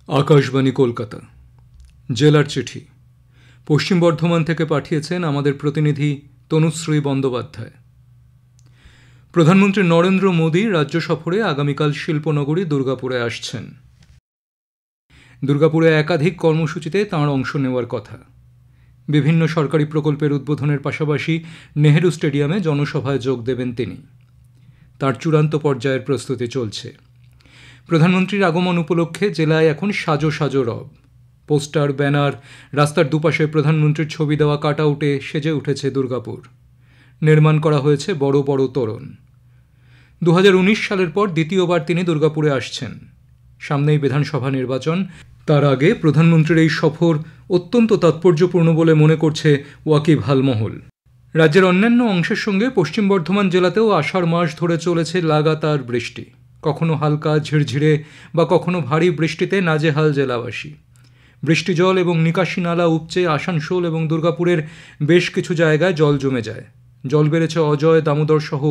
आकाशवाणी कलकाता জেলার চিঠি পশ্চিম বর্ধমান থেকে পাঠিয়েছেন আমাদের প্রতিনিধি তনুশ্রী বন্দ্যোপাধ্যায়। প্রধানমন্ত্রী নরেন্দ্র মোদী রাজ্য সফরে আগামীকাল শিল্পনগরী দুর্গাপুরে আসছেন। দুর্গাপুরে একাধিক কর্মসূচিতে তাঁর অংশ নেওয়ার কথা। বিভিন্ন সরকারি প্রকল্পের উদ্বোধনের পাশাপাশি নেহেরু স্টেডিয়ামে জনসভায় যোগ দেবেন তিনি। তার চূড়ান্ত পর্যায়ের প্রস্তুতি চলছে। প্রধানমন্ত্রীর আগমন উপলক্ষে জেলায় এখন সাজো সাজো রব। পোস্টার, ব্যানার, রাস্তার দুপাশে প্রধানমন্ত্রীর ছবি দেওয়া কাটআউটে সেজে উঠেছে দুর্গাপুর। নির্মাণ করা হয়েছে বড় বড় তোরণ। 2019 সালের পর দ্বিতীয়বার তিনি দুর্গাপুরে আসছেন। সামনেই বিধানসভা নির্বাচন। তার আগে প্রধানমন্ত্রীর এই সফর অত্যন্ত তাৎপর্যপূর্ণ বলে মনে করছে ওয়াকিবহাল মহল। রাজ্যের অন্যান্য অংশের সঙ্গে পশ্চিম বর্ধমান জেলাতেও আষাঢ় মাস ধরে চলেছে লাগাতার বৃষ্টি। কখনো হালকা ঝিরঝিরে বা কখনো ভারী বৃষ্টিতে নাজেহাল জেলাবাসী। বৃষ্টি জল এবং নিকাশি নালা উপচে আসানসোল এবং দুর্গাপুরের বেশ কিছু জায়গায় জল জমে যায়। জল বেড়েছে অজয়, দামোদর সহ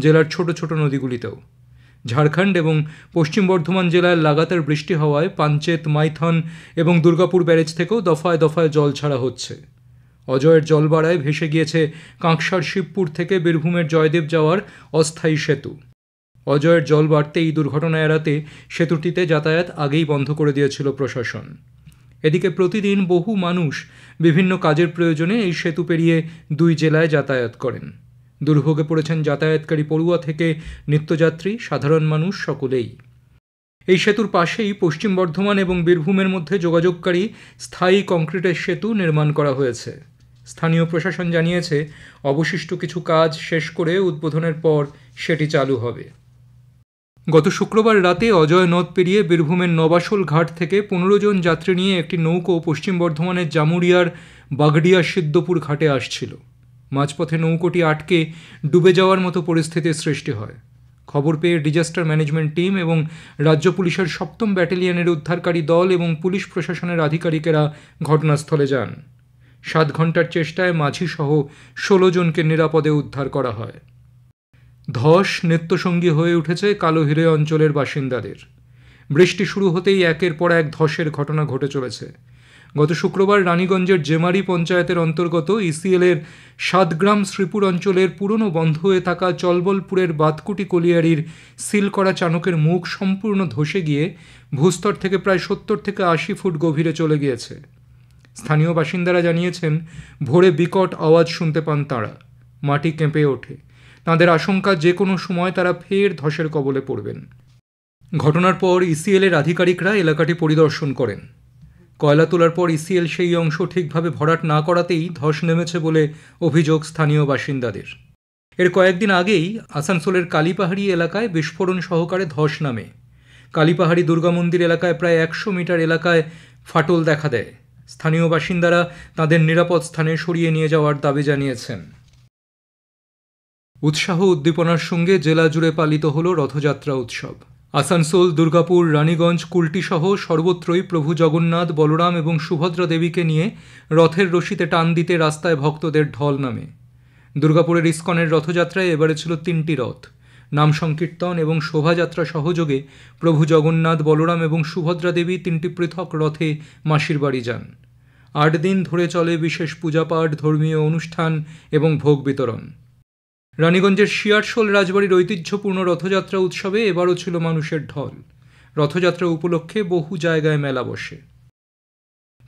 জেলার ছোট ছোট নদীগুলিতেও। ঝাড়খণ্ড এবং পশ্চিম বর্ধমান জেলায় লাগাতার বৃষ্টি হওয়ায় পাঞ্চেত, মাইথন এবং দুর্গাপুর ব্যারেজ থেকেও দফায় দফায় জল ছাড়া হচ্ছে। অজয়ের জল বাড়ায় ভেসে গিয়েছে কাঁকসার শিবপুর থেকে বীরভূমের জয়দেব যাওয়ার অস্থায়ী সেতু। অজয়ের জল বাড়তে এই দুর্ঘটনা এড়াতে সেতুটিতে যাতায়াত আগেই বন্ধ করে দিয়েছিল প্রশাসন। এদিকে প্রতিদিন বহু মানুষ বিভিন্ন কাজের প্রয়োজনে এই সেতু পেরিয়ে দুই জেলায় যাতায়াত করেন। দুর্ভোগে পড়েছেন যাতায়াতকারী পড়ুয়া থেকে নিত্যযাত্রী, সাধারণ মানুষ সকলেই। এই সেতুর পাশেই পশ্চিম বর্ধমান এবং বীরভূমের মধ্যে যোগাযোগকারী স্থায়ী কংক্রিটের সেতু নির্মাণ করা হয়েছে। স্থানীয় প্রশাসন জানিয়েছে অবশিষ্ট কিছু কাজ শেষ করে উদ্বোধনের পর সেটি চালু হবে। গত শুক্রবার রাতে অজয় নদ পেরিয়ে বীরভূমের নবাসল ঘাট থেকে 15 জন যাত্রী নিয়ে একটি নৌকো পশ্চিম বর্ধমানের জামুরিয়ার বাগডিয়া সিদ্ধপুর ঘাটে আসছিল। মাঝপথে নৌকোটি আটকে ডুবে যাওয়ার মতো পরিস্থিতির সৃষ্টি হয়। খবর পেয়ে ডিজাস্টার ম্যানেজমেন্ট টিম এবং রাজ্য পুলিশের 7ম ব্যাটালিয়নের উদ্ধারকারী দল এবং পুলিশ প্রশাসনের আধিকারিকেরা ঘটনাস্থলে যান। 7 ঘন্টার চেষ্টায় মাঝিসহ 16 জনকে নিরাপদে উদ্ধার করা হয়। ধস নিত্যসঙ্গী হয়ে উঠেছে কালোহিরে অঞ্চলের বাসিন্দাদের। বৃষ্টি শুরু হতেই একের পর এক ধসের ঘটনা ঘটে চলেছে। গত শুক্রবার রানীগঞ্জের জেমারি পঞ্চায়েতের অন্তর্গত ইসিএলের 7 গ্রাম শ্রীপুর অঞ্চলের পুরনো বন্ধ হয়ে থাকা চলবলপুরের বাতকুটি কলিয়ারির সিল করা চানকের মুখ সম্পূর্ণ ধসে গিয়ে ভূস্তর থেকে প্রায় 70 থেকে 80 ফুট গভীরে চলে গিয়েছে। স্থানীয় বাসিন্দারা জানিয়েছেন ভোরে বিকট আওয়াজ শুনতে পান তাঁরা। মাটি কেঁপে ওঠে। তাঁদের আশঙ্কা যে কোনো সময় তারা ফের ধসের কবলে পড়বেন। ঘটনার পর ইসিএলের আধিকারিকরা এলাকাটি পরিদর্শন করেন। কয়লা তোলার পর ইসিএল সেই অংশ ঠিকভাবে ভরাট না করাতেই ধস নেমেছে বলে অভিযোগ স্থানীয় বাসিন্দাদের। এর কয়েকদিন আগেই আসানসোলের কালীপাহাড়ি এলাকায় বিস্ফোরণ সহকারে ধস নামে। কালীপাহাড়ি দুর্গা মন্দির এলাকায় প্রায় 100 মিটার এলাকায় ফাটল দেখা দেয়। স্থানীয় বাসিন্দারা তাদের নিরাপদ স্থানে সরিয়ে নিয়ে যাওয়ার দাবি জানিয়েছেন। উৎসাহ উদ্দীপনার সঙ্গে জেলা জুড়ে পালিত হল রথযাত্রা উৎসব। আসানসোল, দুর্গাপুর, রানীগঞ্জ, কুলটি সহ সর্বত্রই প্রভু জগন্নাথ, বলরাম এবং সুভদ্রা দেবীকে নিয়ে রথের রশিতে টান দিতে রাস্তায় ভক্তদের ঢল নামে। দুর্গাপুরের ইস্কনের রথযাত্রায় এবারে ছিল 3টি রথ। নাম সংকীর্তন এবং শোভাযাত্রা সহযোগে প্রভু জগন্নাথ, বলরাম এবং সুভদ্রা দেবী 3টি পৃথক রথে মাসির বাড়ি যান। 8 দিন ধরে চলে বিশেষ পূজাপাঠ, ধর্মীয় অনুষ্ঠান এবং ভোগ বিতরণ। রানীগঞ্জের শিয়ারশোল রাজবাড়ির ঐতিহ্যপূর্ণ রথযাত্রা উৎসবে এবারও ছিল মানুষের ঢল। রথযাত্রা উপলক্ষে বহু জায়গায় মেলা বসে।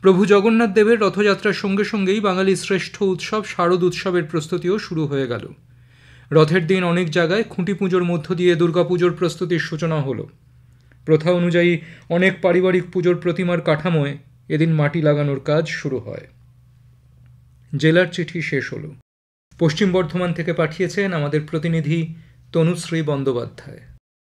প্রভু জগন্নাথ দেবের রথযাত্রার সঙ্গে সঙ্গেই বাঙালির শ্রেষ্ঠ উৎসব শারদ উৎসবের প্রস্তুতিও শুরু হয়ে গেল। রথের দিন অনেক জায়গায় খুঁটি পুজোর মধ্য দিয়ে দুর্গাপুজোর প্রস্তুতির সূচনা হলো। প্রথা অনুযায়ী অনেক পারিবারিক পুজোর প্রতিমার কাঠামোয় এদিন মাটি লাগানোর কাজ শুরু হয়। জেলার চিঠি শেষ হলো। পশ্চিম বর্ধমান থেকে পাঠিয়েছেন আমাদের প্রতিনিধি তনুশ্রী বন্দ্যোপাধ্যায়।